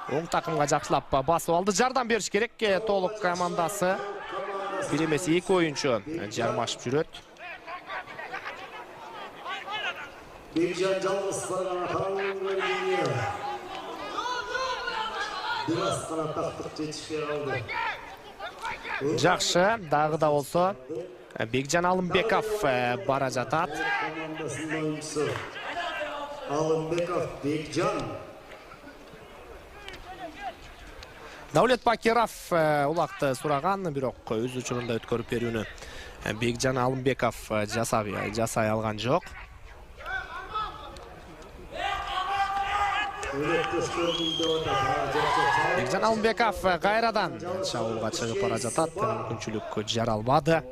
Оң такымга жакшылап басып алды. Жардам бериш керек. Толук командасы бир эмес 2 оюнчу жармашып жүрөт. Бекжан жалғыз барған қалыңғы Biraz qana taqtıq жетишпей қалды. Жакшы, дагы да болсо Бекжан Алымбеков бара жатат. Командасының ойыншысы Алымбеков Бекжан. Даулет Бакиров улакты сураган, бирок өз учурунда өткөрүп берүүнү Бекжан Алымбеков жасай алган жок. Бекжан Алымбеков кайрадан чабуулга чыгып бара жатат, мүмкүнчүлүк жаралбады.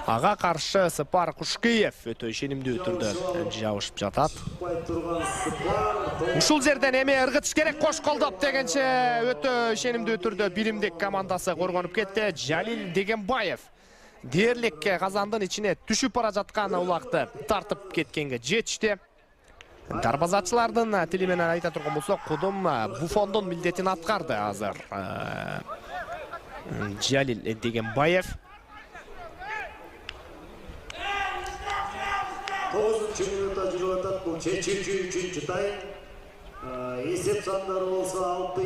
Ага каршы Сыпар Кушкиев өтө ишенимдүү түрдө жабышып жатат. Ушул жерден эме ыргытыш керек, кош колдоп дегенче өтө ишенимдүү түрдө биримдик командасы коргонуп кетти. Жалил Дегенбаев дээрлик казандын ичине түшүп бара жаткан улакты тартып кеткенге жетишти. Дарбазачылардын тили менен айта турган болсок, Кудум Буфондун милдетин аткарды азыр. Жалил Дегенбаев. 9-чу минутта жүрүп атат. Бул 3-чү тайм. Эсеп сандары болсо 6